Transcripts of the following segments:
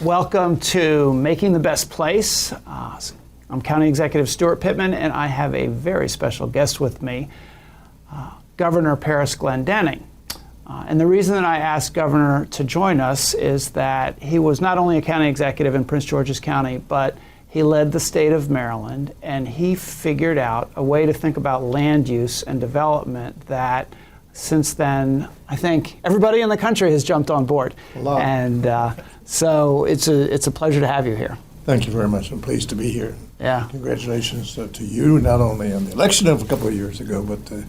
Welcome to Making the Best Place. I'm County Executive Stuart Pittman, and I have a very special guest with me, Governor Parris Glendening. And the reason that I asked Governor to join us is that he was not only a county executive in Prince George's County, but he led the state of Maryland, and he figured out a way to think about land use and development that since then, I think everybody in the country has jumped on board. A lot. And so it's a pleasure to have you here. Thank you very much. I'm pleased to be here. Yeah. Congratulations to you, not only on the election of a couple of years ago, but the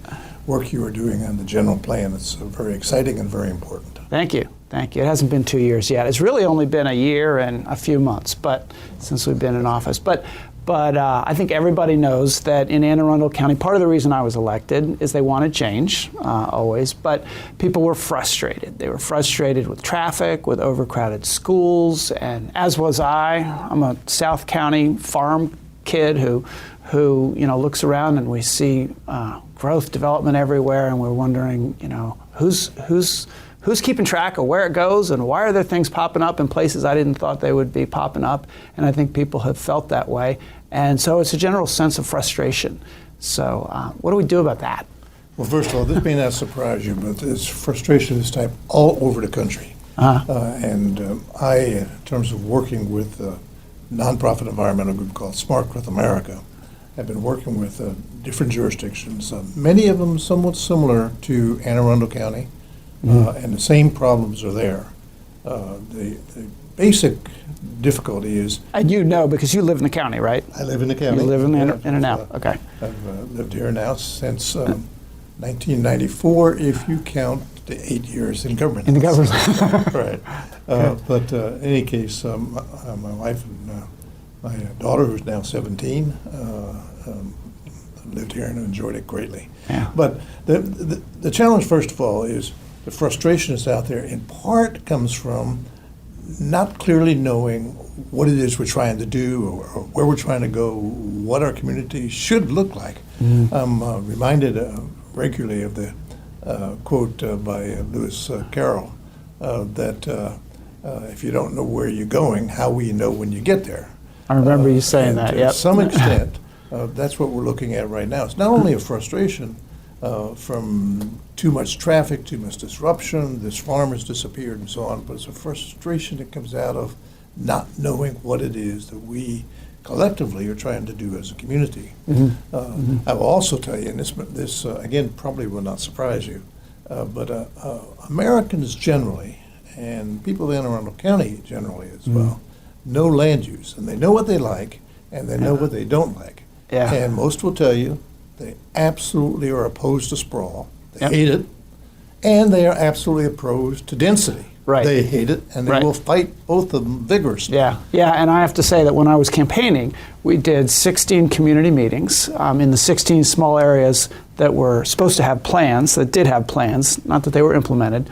work you are doing on the general plan. It's very exciting and very important. Thank you. Thank you. It hasn't been 2 years yet. It's really only been a year and a few months, but since we've been in office. But I think everybody knows that in Anne Arundel County, part of the reason I was elected is they wanted change, always, but people were frustrated. They were frustrated with traffic, with overcrowded schools, and as was I. I'm a South County farm kid who looks around and we see growth, development everywhere, and we're wondering, who's keeping track of where it goes and why are there things popping up in places I didn't thought they would be popping up? And I think people have felt that way. And so it's a general sense of frustration. So what do we do about that? Well, first of all, this may not surprise you, but there's frustration of this type all over the country. And I, in terms of working with a nonprofit environmental group called Smart Growth America, have been working with different jurisdictions, many of them somewhat similar to Anne Arundel County. And the same problems are there. The basic difficulty is... And because you live in the county, right? I live in the county. You live in and out, okay. I've lived here now since 1994, if you count the 8 years in government. In the government. Right. But in any case, my wife and my daughter, who's now 17, lived here and enjoyed it greatly. Yeah. But the challenge, first of all, is the frustration that's out there in part comes from not clearly knowing what it is we're trying to do or where we're trying to go, what our community should look like. I'm reminded regularly of the quote by Lewis Carroll that if you don't know where you're going, how will you know when you get there? I remember you saying that, yep. To some extent, that's what we're looking at right now. It's not only a frustration from too much traffic, too much disruption, this farm has disappeared and so on, but it's a frustration that comes out of not knowing what it is that we collectively are trying to do as a community. I will also tell you, and this again probably will not surprise you, but Americans generally, and people in Anne Arundel County generally as well, know land use, and they know what they like, and they know what they don't like. Yeah. And most will tell you they absolutely are opposed to sprawl. They hate it. And they are absolutely opposed to density. Right. They hate it, and they will fight both of them vigorously. Yeah, and I have to say that when I was campaigning, we did 16 community meetings in the 16 small areas that were supposed to have plans, that did have plans, not that they were implemented.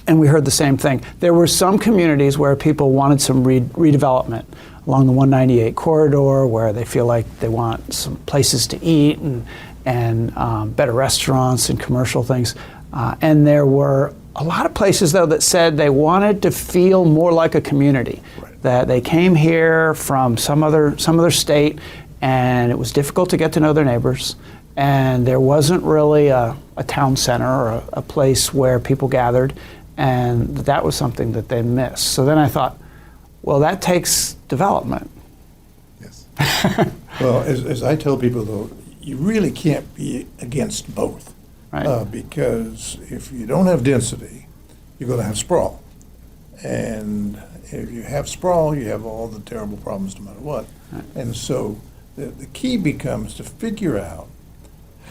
And we heard the same thing. There were some communities where people wanted some redevelopment along the 198 corridor, where they feel like they want some places to eat and better restaurants and commercial things. And there were a lot of places, though, that said they wanted to feel more like a community, that they came here from some other state, and it was difficult to get to know their neighbors, and there wasn't really a town center or a place where people gathered, and that was something that they missed. So then I thought, well, that takes development. Yes. Well, as I tell people, though, you really can't be against both. Right. Because if you don't have density, you're going to have sprawl. And if you have sprawl, you have all the terrible problems no matter what. Right. And so the key becomes to figure out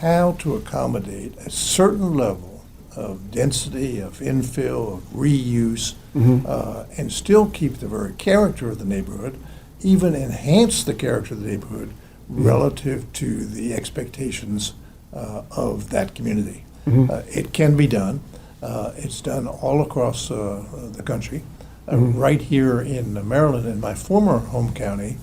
how to accommodate a certain level of density, of infill, of reuse, and still keep the very character of the neighborhood, even enhance the character of the neighborhood relative to the expectations of that community. It can be done. It's done all across the country. Right here in Maryland, in my former home county,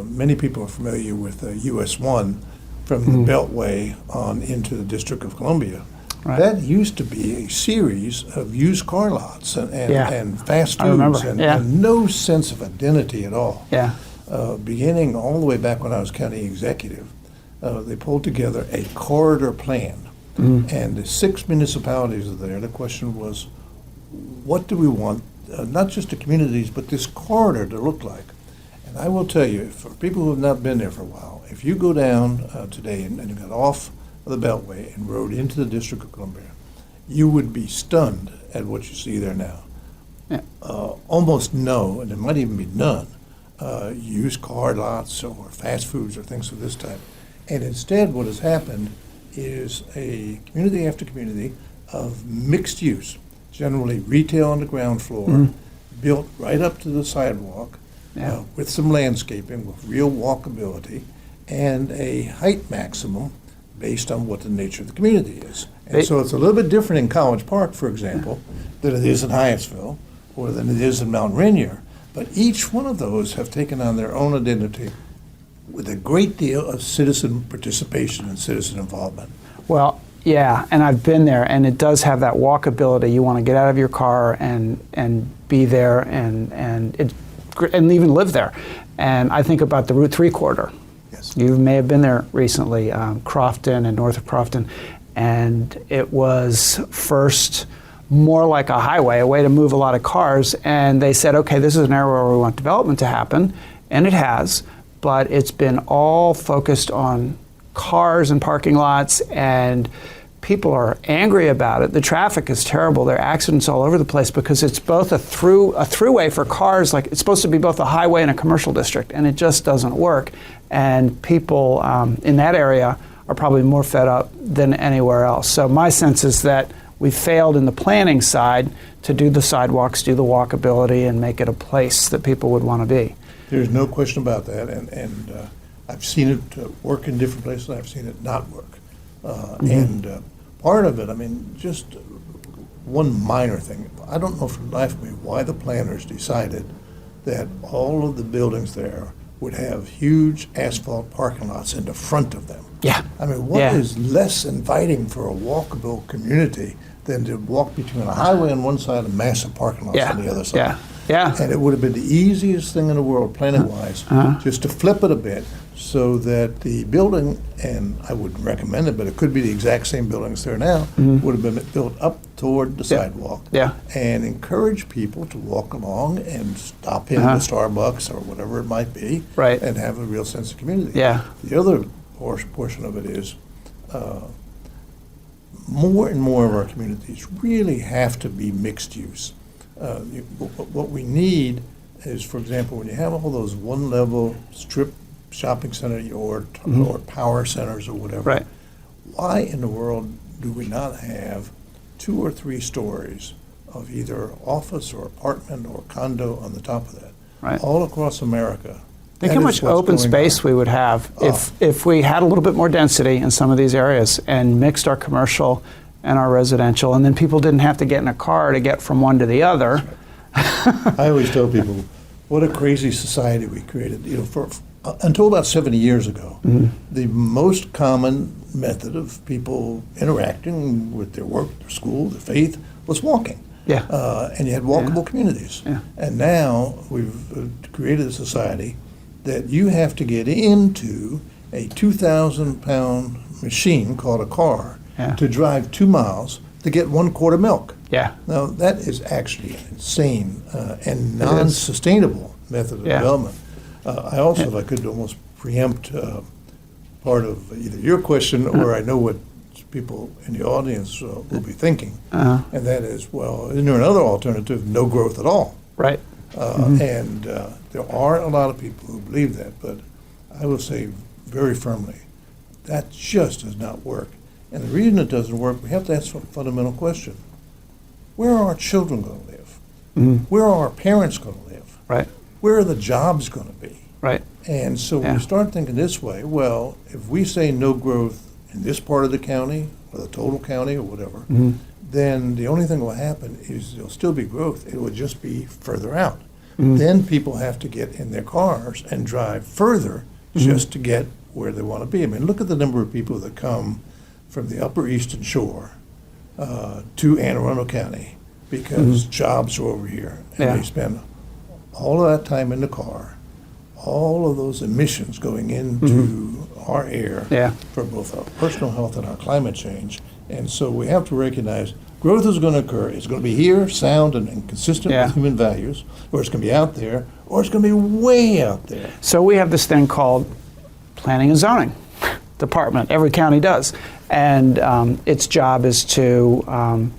many people are familiar with US 1 from the Beltway on into the District of Columbia. Right. That used to be a series of used car lots and fast I remember. foods Yeah. and no sense of identity at all. Yeah. Beginning all the way back when I was county executive, they pulled together a corridor plan. And the 6 municipalities are there. The question was, what do we want, not just the communities, but this corridor to look like? And I will tell you, for people who have not been there for a while, if you go down today and you got off of the Beltway and rode into the District of Columbia, you would be stunned at what you see there now. Yeah. Almost no, and there might even be none, used car lots or fast foods or things of this type. And instead, what has happened is a community after community of mixed use, generally retail on the ground floor, built right up to the sidewalk, with some landscaping, with real walkability, and a height maximum based on what the nature of the community is. And so it's a little bit different in College Park, for example, than it is in Hyattsville or than it is in Mount Rainier. But each one of those have taken on their own identity with a great deal of citizen participation and citizen involvement. Well, yeah, and I've been there, and it does have that walkability. You want to get out of your car and be there and even live there. And I think about the Route 3 corridor. Yes. You may have been there recently, Crofton and north of Crofton, and it was first more like a highway, a way to move a lot of cars, and they said, okay, this is an area where we want development to happen, and it has, but it's been all focused on cars and parking lots, and people are angry about it. The traffic is terrible. There are accidents all over the place because it's both a throughway for cars, like it's supposed to be both a highway and a commercial district, and it just doesn't work. And people in that area are probably more fed up than anywhere else. So my sense is that we failed in the planning side to do the sidewalks, do the walkability, and make it a place that people would want to be. There's no question about that, and I've seen it work in different places. I've seen it not work. And part of it, I mean, just one minor thing. I don't know for the life of me why the planners decided that all of the buildings there would have huge asphalt parking lots in the front of them. Yeah. I mean, what is less inviting for a walkable community than to walk between a highway on one side and massive parking lots on the other side? Yeah. Yeah. And it would have been the easiest thing in the world, planning-wise, just to flip it a bit so that the building, and I wouldn't recommend it, but it could be the exact same buildings there now, would have been built up toward the sidewalk and encourage people to walk along and stop in at Starbucks or whatever it might be and have a real sense of community. Yeah. The other portion of it is more and more of our communities really have to be mixed use. What we need is, for example, when you have all those one-level strip shopping center or power centers or whatever, why in the world do we not have 2 or 3 stories of either office or apartment or condo on the top of that, all across America? Think how much open space we would have if we had a little bit more density in some of these areas and mixed our commercial and our residential, and then people didn't have to get in a car to get from one to the other. I always tell people, what a crazy society we created. You know, until about 70 years ago, the most common method of people interacting with their work, their school, their faith was walking. And you had walkable communities. And now we've created a society that you have to get into a 2,000-pound machine called a car to drive 2 miles to get 1 quart of milk. Now, that is actually an insane and non-sustainable method of development. I also, if I could almost preempt part of either your question or I know what people in the audience will be thinking, and that is, well, isn't there another alternative, no growth at all? And there are a lot of people who believe that, but I will say very firmly, that just does not work. And the reason it doesn't work, we have to ask a fundamental question. Where are our children going to live? Where are our parents going to live? Where are the jobs going to be? And so we start thinking this way, well, if we say no growth in this part of the county, or the total county, or whatever, then the only thing that will happen is there'll still be growth. It will just be further out. Then people have to get in their cars and drive further just to get where they want to be. I mean, look at the number of people that come from the Upper Eastern Shore to Anne Arundel County because jobs are over here. And Yeah. they spend all of that time in the car, all of those emissions going into our air for both our personal health and our climate change. And so we have to recognize growth is going to occur. It's going to be here, sound, and consistent with human values, or it's going to be out there, or it's going to be way out there. So we have this thing called Planning and Zoning Department. Every county does. And its job is to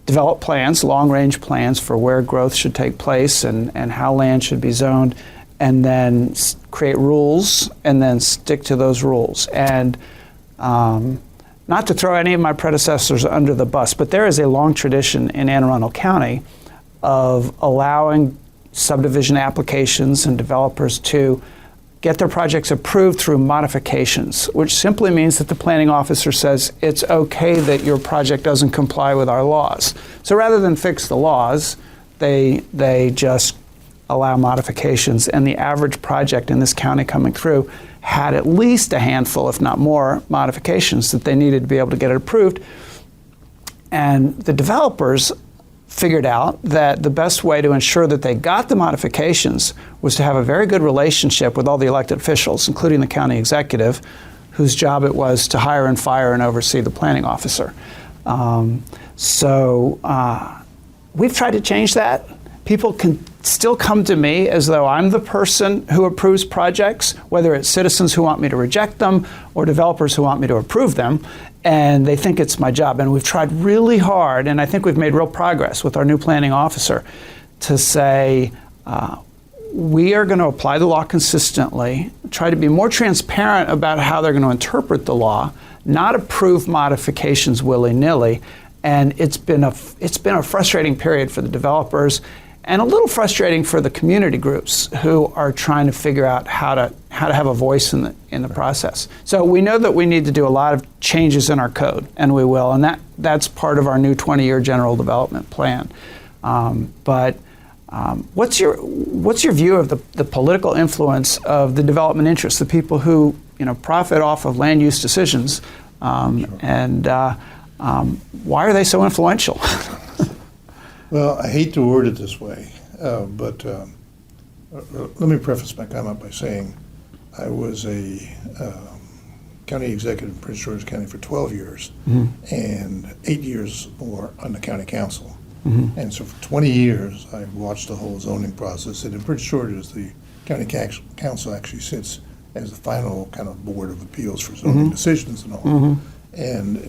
develop plans, long-range plans for where growth should take place and how land should be zoned, and then create rules and then stick to those rules. And not to throw any of my predecessors under the bus, but there is a long tradition in Anne Arundel County of allowing subdivision applications and developers to get their projects approved through modifications, which simply means that the planning officer says it's okay that your project doesn't comply with our laws. So rather than fix the laws, they just allow modifications, and the average project in this county coming through had at least a handful, if not more, modifications that they needed to be able to get it approved. And the developers figured out that the best way to ensure that they got the modifications was to have a very good relationship with all the elected officials, including the county executive, whose job it was to hire and fire and oversee the planning officer. We've tried to change that. People can still come to me as though I'm the person who approves projects, whether it's citizens who want me to reject them or developers who want me to approve them, and they think it's my job. And we've tried really hard, and I think we've made real progress with our new planning officer, to say we are going to apply the law consistently, try to be more transparent about how they're going to interpret the law, not approve modifications willy-nilly. And it's been a frustrating period for the developers, and a little frustrating for the community groups who are trying to figure out how to have a voice in the process. So we know that we need to do a lot of changes in our code, and we will, and that's part of our new 20-year general development plan. What's your view of the political influence of the development interests, the people who profit off of land use decisions, and why are they so influential? Well, I hate to word it this way, but let me preface my comment by saying I was a county executive in Prince George's County for 12 years and 8 years more on the county council. And so for 20 years, I watched the whole zoning process. And in Prince George's, the county council actually sits as the final kind of board of appeals for zoning decisions and all.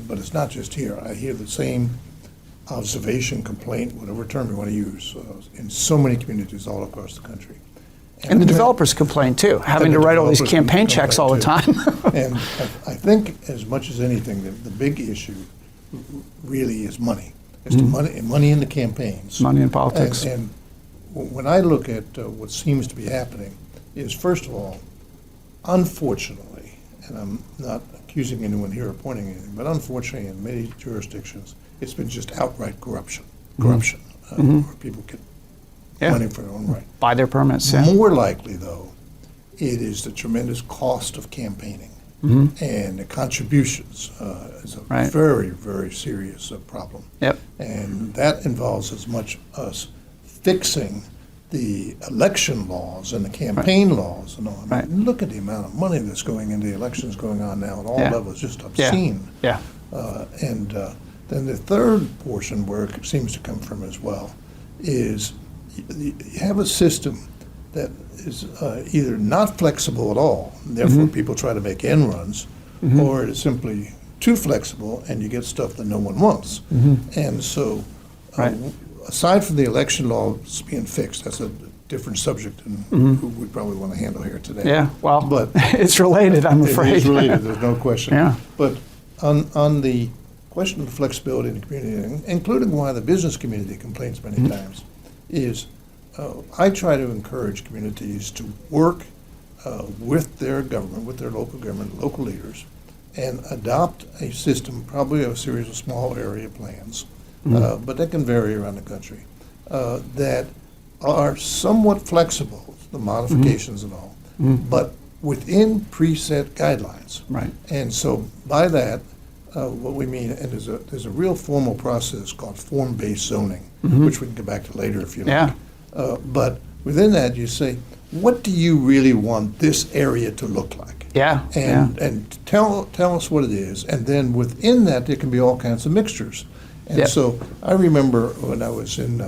But it's not just here. I hear the same observation, complaint, whatever term you want to use, in so many communities all across the country. And the developers complain too, having to write all these campaign checks all the time. And I think as much as anything, the big issue really is money. It's the money in the campaigns. Money in politics. And when I look at what seems to be happening is, first of all, unfortunately, and I'm not accusing anyone here or pointing anything, but unfortunately in many jurisdictions, it's been just outright corruption, where people get money for their own right. Buy their permits, More likely, though, it is the tremendous cost of campaigning and the contributions is a very, very serious problem. And that involves as much us fixing the election laws and the campaign laws and all. I mean, look at the amount of money that's going into the elections going on now at all levels, just obscene. Then the third portion where it seems to come from as well is you have a system that is either not flexible at all, and therefore people try to make end runs, or it is simply too flexible and you get stuff that no one wants. And so aside from the election laws being fixed, that's a different subject and who we probably want to handle here today. But it's related, I'm afraid. It is related, there's no question. But on the question of flexibility in the community, including why the business community complains many times, is I try to encourage communities to work with their government, with their local government, local leaders, and adopt a system, probably a series of small area plans, but that can vary around the country, that are somewhat flexible, the modifications and all, but within preset guidelines. And so by that, what we mean, and there's a real formal process called form-based zoning, which we can get back to later if you like. But within that, you say, what do you really want this area to look like? And tell us what it is, and then within that, there can be all kinds of mixtures. And so I remember when I was in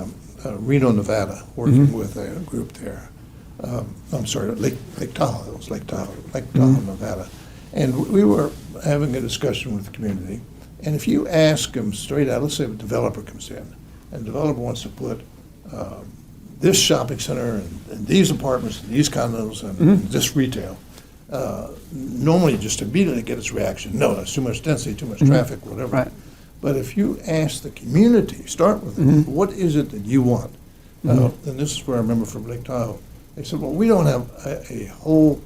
Reno, Nevada, working with a group there. I'm sorry, Lake Tahoe. It was Lake Tahoe, Nevada. And we were having a discussion with the community. And if you ask them straight out, let's say a developer comes in, and the developer wants to put this shopping center and these apartments and these condos and this retail, normally you just immediately get this reaction, no, that's too much density, too much traffic, whatever. Right. But if you ask the community, start with it, what is it that you want? And this is where I remember from Lake Tahoe. They said, well, we don't have a whole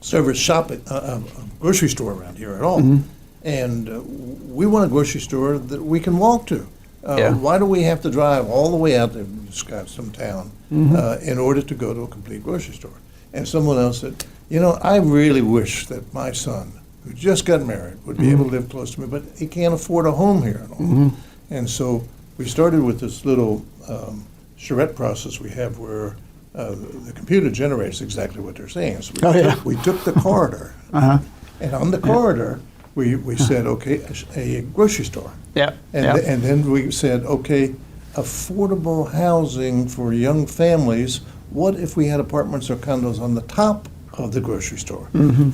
service shopping, grocery store around here at all. And we want a grocery store that we can walk to. Why do we have to drive all the way out there to some town in order to go to a complete grocery store? And someone else said, you know, I really wish that my son, who just got married, would be able to live close to me, but he can't afford a home here at all. And so we started with this little charrette process we have where the computer generates exactly what they're saying. So we took the corridor, and on the corridor, we said, okay, a grocery store. And then we said, okay, affordable housing for young families. What if we had apartments or condos on the top of the grocery store?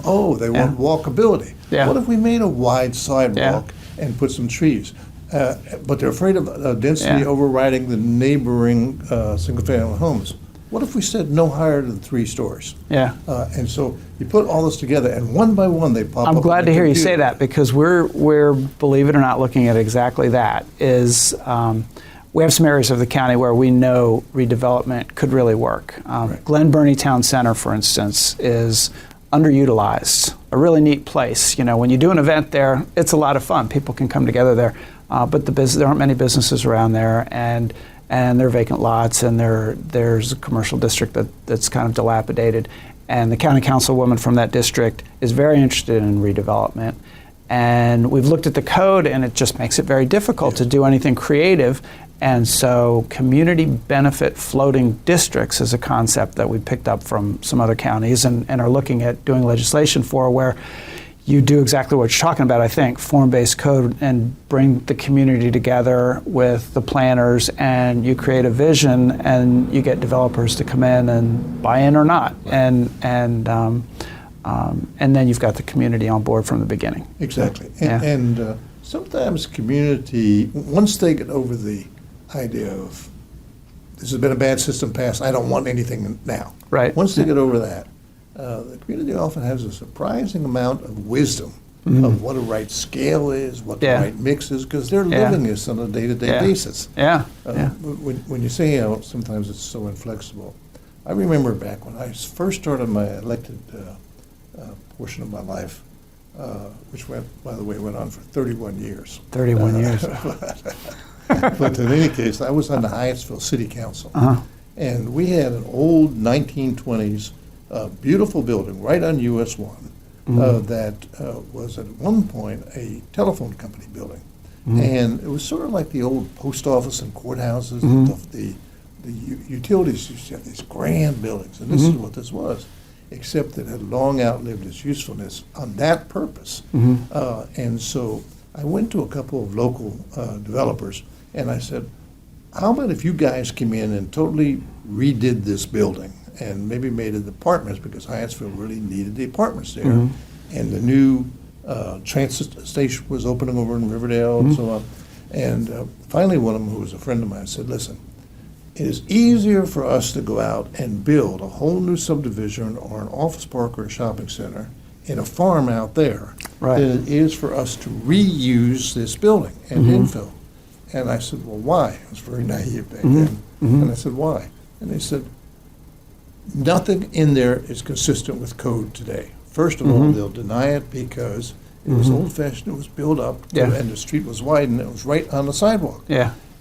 Oh, they want walkability. What if we made a wide sidewalk and put some trees? But they're afraid of density overriding the neighboring single-family homes. What if we said no higher than 3 stories? And so you put all this together, and one by one they pop up. I'm glad to hear you say that, because we're, believe it or not, looking at exactly that. We have some areas of the county where we know redevelopment could really work. Glendening Town Center, for instance, is underutilized. A really neat place. You know, when you do an event there, it's a lot of fun. People can come together there, but there aren't many businesses around there, and there are vacant lots, and there's a commercial district that's kind of dilapidated. And the county councilwoman from that district is very interested in redevelopment. And we've looked at the code, and it just makes it very difficult to do anything creative. And so community benefit floating districts is a concept that we picked up from some other counties and are looking at doing legislation for, where you do exactly what you're talking about, I think, form-based code, and bring the community together with the planners, and you create a vision, and you get developers to come in and buy in or not. And then you've got the community on board from the beginning. Exactly. And sometimes community, once they get over the idea of this has been a bad system passed, I don't want anything now. Once they get over that, the community often has a surprising amount of wisdom of what a right scale is, what the right mix is, because they're living this on a day-to-day basis. When you say how sometimes it's so inflexible, I remember back when I first started my elected portion of my life, which by the way, went on for 31 years. 31 years. But in any case, I was on the Hyattsville City Council, and we had an old 1920s beautiful building right on US 1 that was at one point a telephone company building. And it was sort of like the old post office and courthouses. The utilities used to have these grand buildings, and this is what this was, except that it had long outlived its usefulness on that purpose. And so I went to a couple of local developers, and I said, how about if you guys came in and totally redid this building and maybe made it apartments, because Hyattsville really needed the apartments there. And the new transit station was opening over in Riverdale and so on. And finally one of them, who was a friend of mine, said, listen, it is easier for us to go out and build a whole new subdivision or an office park or a shopping center in a farm out there than it is for us to reuse this building and infill. And I said, well, why? I was very naive back then. And I said, why? And they said, nothing in there is consistent with code today. First of all, they'll deny it because it was old-fashioned, it was built up, and the street was wide, and it was right on the sidewalk.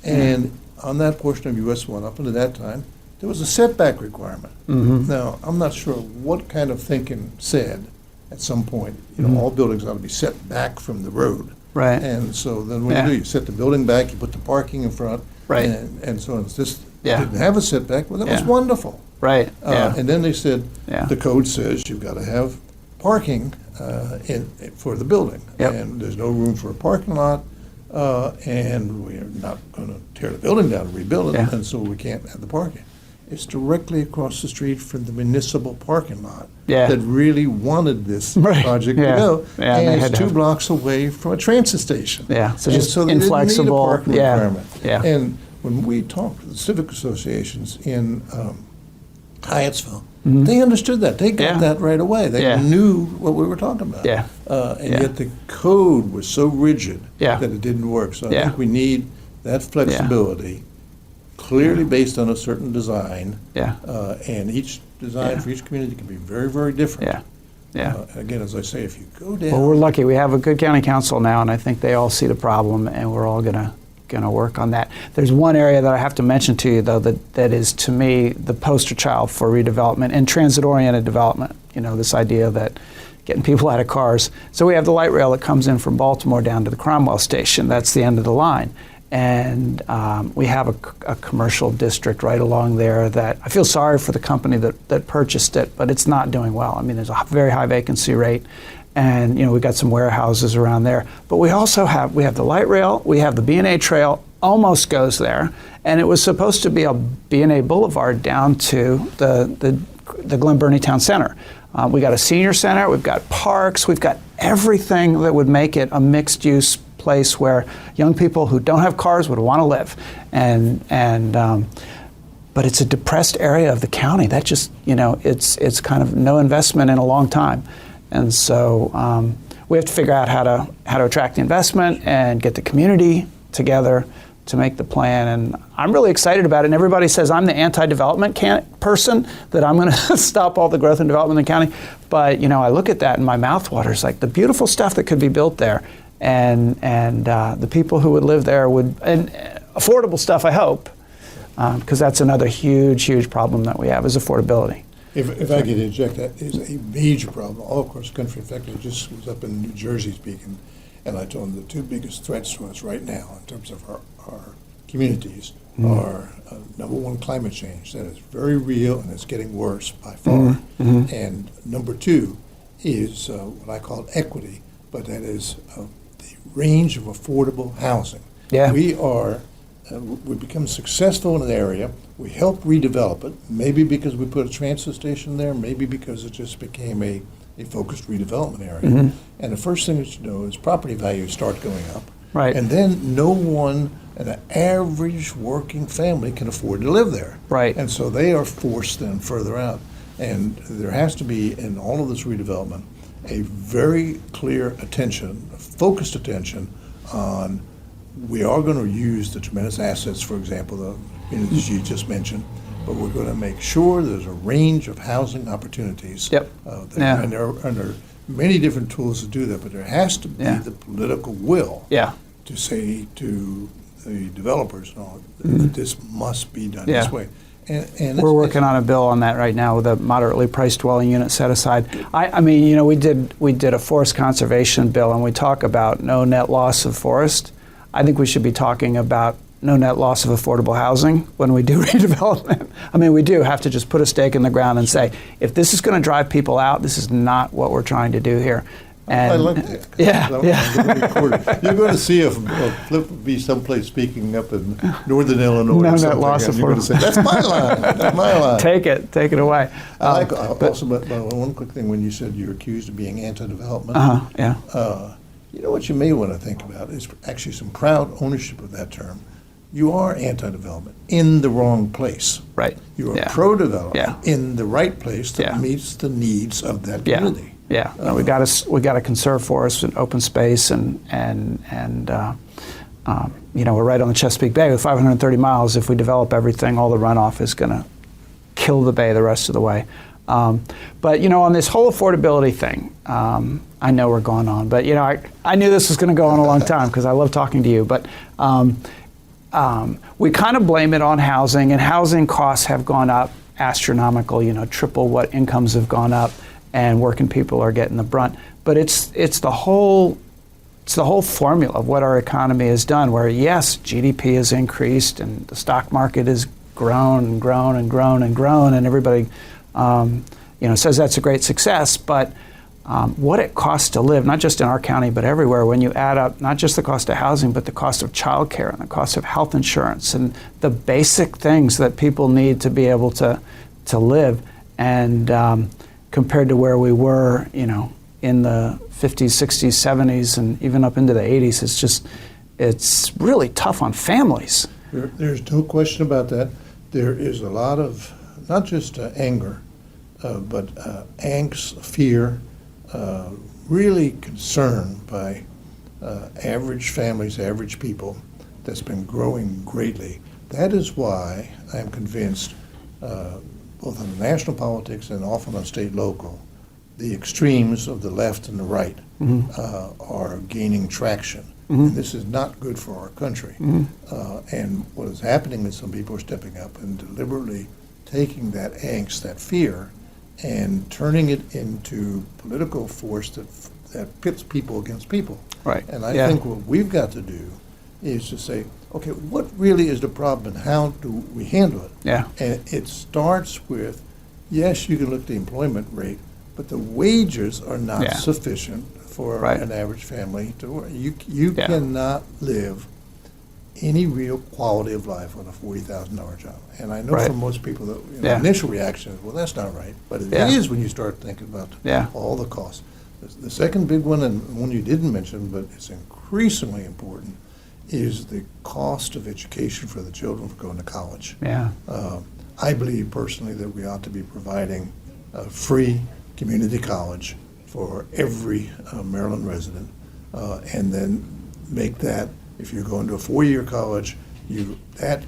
And on that portion of US 1, up until that time, there was a setback requirement. Now, I'm not sure what kind of thinking said at some point, all buildings ought to be set back from the road. Right. And so then what do? You set the building back, you put the parking in front. Right. And so it's just, didn't have a setback. Well, that was wonderful. Right. And then they said, the code says you've got to have parking for the building. Yep. And there's no room for a parking lot, and we're not going to tear the building down and rebuild it, and so we can't have the parking. It's directly across the street from the municipal parking lot that really wanted this project to go. Yeah, and it's 2 blocks away from a transit station. Yeah, so and just so they inflexible. Didn't need a parking requirement. Yeah. And when we talked to the civic associations in Hyattsville, they understood that. They got that right away. They knew what we were talking about. Yeah. Yet the code was so rigid that it didn't work. So I think we need that flexibility, clearly based on a certain design. And each design for each community can be very, very different. Again, as I say, if you go down. Well, we're lucky. We have a good county council now, and I think they all see the problem, and we're all going to work on that. There's one area that I have to mention to you, though, that is, to me, the poster child for redevelopment and transit-oriented development. This idea that getting people out of cars. So we have the light rail that comes in from Baltimore down to the Cromwell station. That's the end of the line. And we have a commercial district right along there that I feel sorry for the company that purchased it, but it's not doing well. I mean, there's a very high vacancy rate, and we've got some warehouses around there. But we also have the light rail, we have the B&A trail, almost goes there, and it was supposed to be a B&A boulevard down to the Glen Burnie Town Center. We got a senior center, we've got parks, we've got everything that would make it a mixed-use place where young people who don't have cars would want to live, but it's a depressed area of the county. That just it's kind of no investment in a long time, and so we have to figure out how to attract the investment and get the community together to make the plan. And I'm really excited about it. And everybody says I'm the anti-development person, that I'm going to stop all the growth and development in the county. But I look at that and my mouth waters. Like the beautiful stuff that could be built there. And the people who would live there would, and affordable stuff, I hope, because that's another huge problem that we have is affordability. If I could interject, that is a major problem all across the country. In fact, I just was up in New Jersey speaking, and I told them the 2 biggest threats to us right now in terms of our communities are, number one, climate change. That is very real, and it's getting worse by far. And number 2 is what I call equity, but that is the range of affordable housing. We become successful in an area, we help redevelop it, maybe because we put a transit station there, maybe because it just became a focused redevelopment area. And the first thing that you know is property values start going up. Right. And then no one, an average working family, can afford to live there. Right. And so they are forced then further out. And there has to be, in all of this redevelopment, a very clear attention, focused attention on, we are going to use the tremendous assets, for example, the communities you just mentioned, but we're going to make sure there's a range of housing opportunities. And there are many different tools to do that, but there has to be the political will to say to the developers and all, that this must be done this way. And we're working on a bill on that right now with a moderately priced dwelling unit set aside. I mean, we did a forest conservation bill, and we talk about no net loss of forest. I think we should be talking about no net loss of affordable housing when we do redevelopment. I mean, we do have to just put a stake in the ground and say, if this is going to drive people out, this is not what we're trying to do here. And I like that. You're going to see a Flip be someplace speaking up in northern Illinois. No or net loss of you're going to say, that's my line. That's my line. Take it away. But one quick thing, when you said you're accused of being anti-development, you know what you may want to think about is actually some proud ownership of that term. You are anti-development in the wrong place. Right. You are pro-development in the right place that meets the needs of that community. No, we got to conserve forests and open space, and we're right on the Chesapeake Bay with 530 miles. If we develop everything, all the runoff is going to kill the bay the rest of the way. But on this whole affordability thing, I know we're going on, but I knew this was going to go on a long time because I love talking to you. But we kind of blame it on housing, and housing costs have gone up astronomical. Triple what incomes have gone up. and working people are getting the brunt. But it's the whole formula of what our economy has done, where yes, GDP has increased and the stock market has grown and grown and grown and grown, and everybody says that's a great success, but what it costs to live, not just in our county but everywhere, when you add up not just the cost of housing but the cost of childcare and the cost of health insurance and the basic things that people need to be able to live, and compared to where we were, in the 50s, 60s, 70s, and even up into the 80s, it's really tough on families. There's no question about that. There is a lot of, not just anger, but angst, fear, really concern by average families, average people, that's been growing greatly. That is why I'm convinced, both in national politics and often on state local, the extremes of the left and the right are gaining traction. And this is not good for our country. And what is happening is some people are stepping up and deliberately taking that angst, that fear, and turning it into political force that pits people against people. Right. And I think what we've got to do is to say, okay, what really is the problem and how do we handle it? Yeah. And it starts with, yes, you can look at the employment rate, but the wages are not sufficient for an average family to work. You cannot live any real quality of life on a $40,000 job. And I know for most people that the initial reaction is, well, that's not right. But it is when you start thinking about all the costs. The second big one, and one you didn't mention, but it's increasingly important, is the cost of education for the children for going to college. I believe personally that we ought to be providing a free community college for every Maryland resident, and then make that, if you're going to a 4-year college, that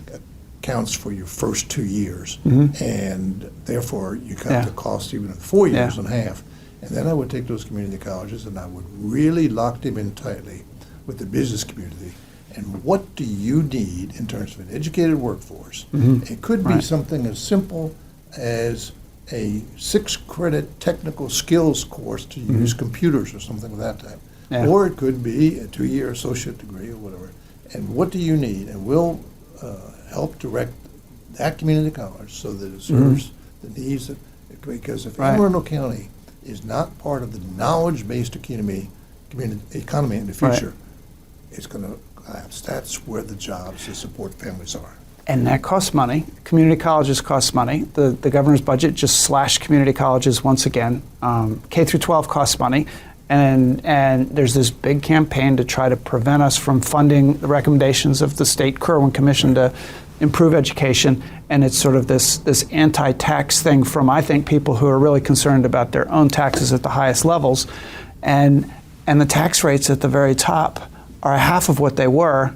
counts for your first 2 years, and therefore you cut the cost even of 4 years in half. And then I would take those community colleges and I would really lock them in tightly with the business community. And what do you need in terms of an educated workforce? It could be something as simple as a 6-credit technical skills course to use computers or something of that type. Or it could be a 2-year associate degree or whatever. And what do you need? And we'll help direct that community college so that it serves the needs. Because if Anne Arundel County is not part of the knowledge-based economy in the future, it's going to collapse. That's where the jobs to support families are. And that costs money. Community colleges cost money. The governor's budget just slashed community colleges once again. K through 12 costs money. And there's this big campaign to try to prevent us from funding the recommendations of the State Kerwin Commission to improve education. And it's sort of this anti-tax thing from, I think, people who are really concerned about their own taxes at the highest levels. And the tax rates at the very top are half of what they were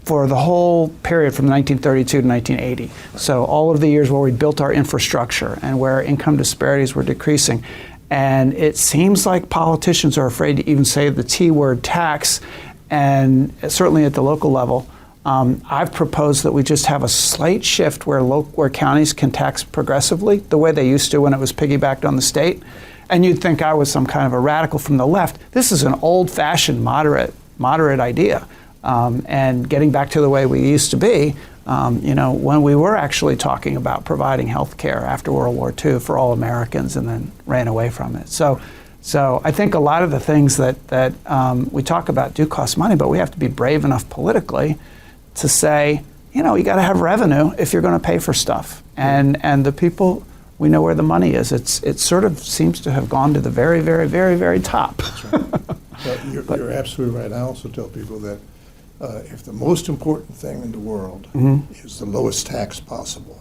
for the whole period from 1932 to 1980. So all of the years where we built our infrastructure and where income disparities were decreasing. And it seems like politicians are afraid to even say the T word, tax, and certainly at the local level. I've proposed that we just have a slight shift where counties can tax progressively, the way they used to when it was piggybacked on the state. And you'd think I was some kind of a radical from the left. This is an old-fashioned moderate idea. And getting back to the way we used to be, when we were actually talking about providing health care after World War II for all Americans and then ran away from it. So I think a lot of the things that we talk about do cost money, but we have to be brave enough politically to say, you got to have revenue if you're going to pay for stuff. And the people, we know where the money is. It sort of seems to have gone to the very, very, very, very top. That's right. But you're absolutely right. I also tell people that if the most important thing in the world is the lowest tax possible,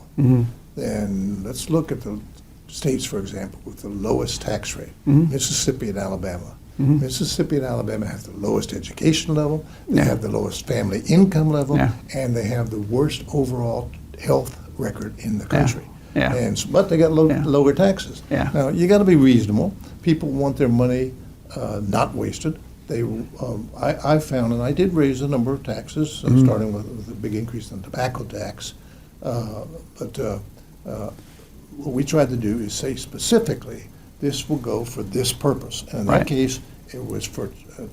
then let's look at the states, for example, with the lowest tax rate, Mississippi and Alabama. Mississippi and Alabama have the lowest education level, they have the lowest family income level, and they have the worst overall health record in the country. But they got lower taxes. Now, you got to be reasonable. People want their money not wasted. I found, and I did raise a number of taxes, starting with a big increase in the tobacco tax. But what we tried to do is say specifically this will go for this purpose. And in Right. that case, it was for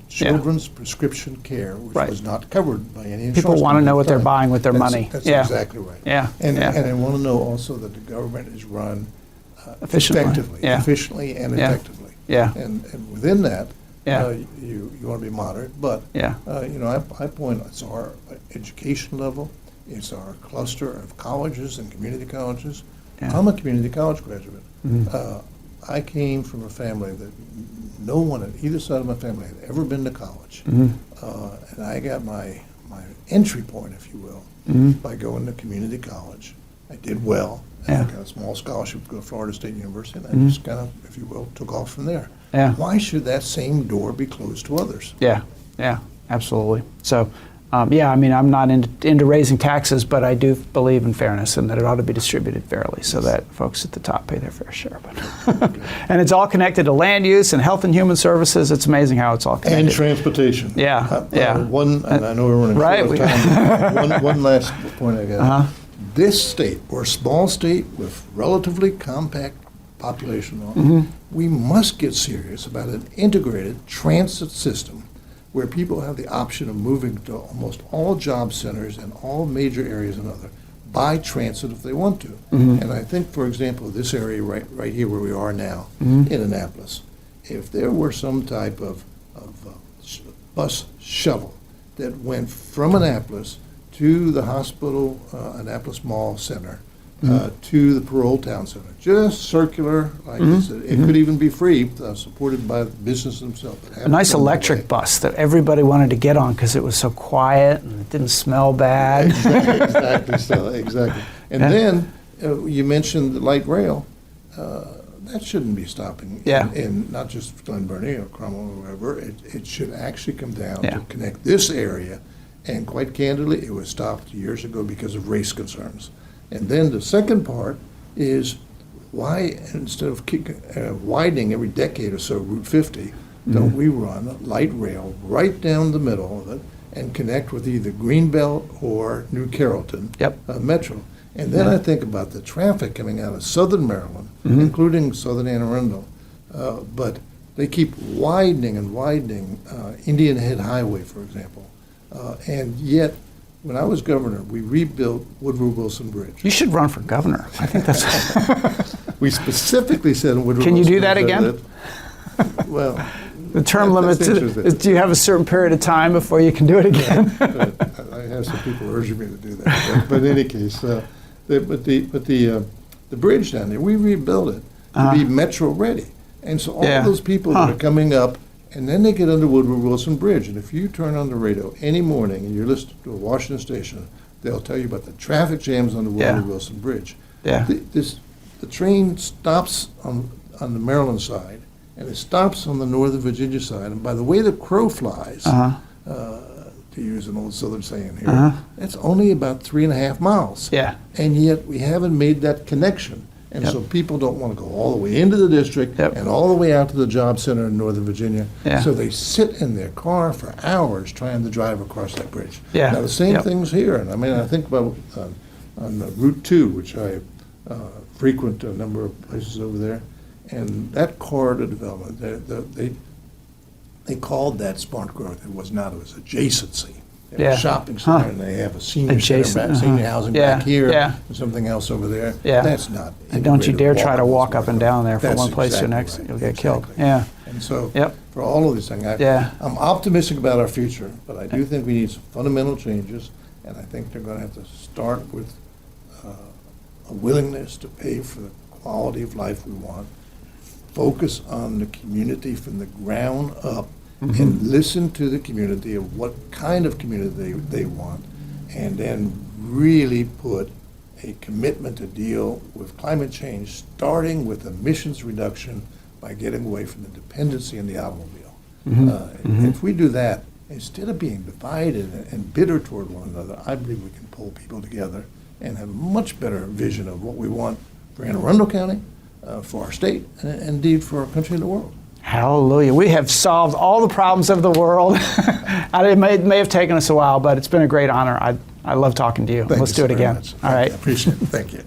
children's prescription care, which Right. was not covered by any insurance. People want to company know at what the they're time. buying with their money. That's Yeah. exactly right. Yeah. And Yeah. I want to know also that the government is run Efficiently. efficiently and Yeah. effectively. Yeah. And within that, Yeah. you want to be moderate, but Yeah. I point, it's our education level, it's our cluster of colleges and community colleges. Yeah. I'm a community college graduate. Mhm. I came from a family that no one on either side of my family had ever been to college. Mhm. And I got my entry point, if you will, Mhm. by going to community college. I did well. And Yeah. I got a small scholarship to go to Florida State University, and I Mhm. just kind of, if you will, took off from there. Yeah. Why should that same door be closed to others? Yeah, yeah, absolutely. So, yeah, I mean, I'm not into raising taxes, but I do believe in fairness and that it ought to be distributed fairly so that folks at the top pay their fair share. But and it's all connected to land use and health and human services. It's amazing how it's all connected. And transportation. Yeah, yeah. One, and I know we're running Right, short of time. one last point I got. Uh-huh. This state, we're a small state with relatively compact population, Mm-hmm. we must get serious about an integrated transit system where people have the option of moving to almost all job centers and all major areas and other by transit if they want to. Mm-hmm. And I think, for example, this area right here where we are now, Mm-hmm. in Annapolis, if there were some type of bus shuttle that went from Annapolis to the hospital, Annapolis Mall Center, to the Parole Town Center, just circular like this. It could even be free, supported by the business themselves. A nice electric bus that everybody wanted to get on because it was so quiet and it didn't smell bad. Exactly. And Yeah. then you mentioned the light rail. That shouldn't be stopping Yeah. in not just Glen Burnie or Cromwell or wherever. It should actually come down Yeah. to connect this area. And quite candidly, it was stopped years ago because of race concerns. And then the second part is why, instead of widening every decade or so Route 50, don't we run light rail right down the middle of it and connect with either Greenbelt or New Carrollton Yep. Metro? And then I think about the traffic coming out of southern Maryland, including southern Anne Arundel, but they keep widening and widening Indian Head Highway, for example. And yet, when I was governor, we rebuilt Woodrow Wilson Bridge. You should run for governor. I think that's. We specifically said in Woodrow Can you Wilson do that Bridge again? Well, The term That's limit, interesting. do you have a certain period of time before you can do it again? I have some people urging me to do that. But in any case, the bridge down there, we rebuilt it to be metro ready. And so all Yeah. of those people that are coming up, and then they get under Woodrow Wilson Bridge. And if you turn on the radio any morning and you're listening to a Washington station, they'll tell you about the traffic jams on the Woodrow Yeah. Wilson Bridge. Yeah. The train stops on the Maryland side, and it stops on the Northern Virginia side. And by the way the crow flies, to use an old Southern saying here, it's only about 3.5 miles. Yeah. And yet we haven't made that connection. And Yep. so people don't want to go all the way into the district Yep. and all the way out to the job center in Northern Virginia. Yeah. So they sit in their car for hours trying to drive across that bridge. Yeah. Now, the same Yep. thing's here. And I mean, I think about on Route 2, which I frequent a number of places over there, and that corridor development, they called that smart growth. It was not. It was adjacency. They have Yeah. a shopping center, Huh. and they have a senior Adjacent, center back, senior housing Yeah, back here, yeah. and something else over there. Yeah. That's not. And don't you dare integrated try to walk smart up and growth. down there from That's one place to the exactly next. right. You'll get killed. Exactly. Yeah. And so, Yep. for all of these things, Yeah. I'm optimistic about our future, but I do think we need some fundamental changes, and I think they're going to have to start with a willingness to pay for the quality of life we want, focus on the community from the ground up, and listen to the community of what kind of community they want, and then really put a commitment to deal with climate change, starting with emissions reduction by getting away from the dependency on the automobile. If we do that, instead of being divided and bitter toward one another, I believe we can pull people together and have a much better vision of what we want for Anne Arundel County, for our state, and indeed for our country and the world. Hallelujah. We have solved all the problems of the world. It may have taken us a while, but it's been a great honor. I love talking to you. Thank Let's you do it so very again. much. All right. I appreciate it. Thank you.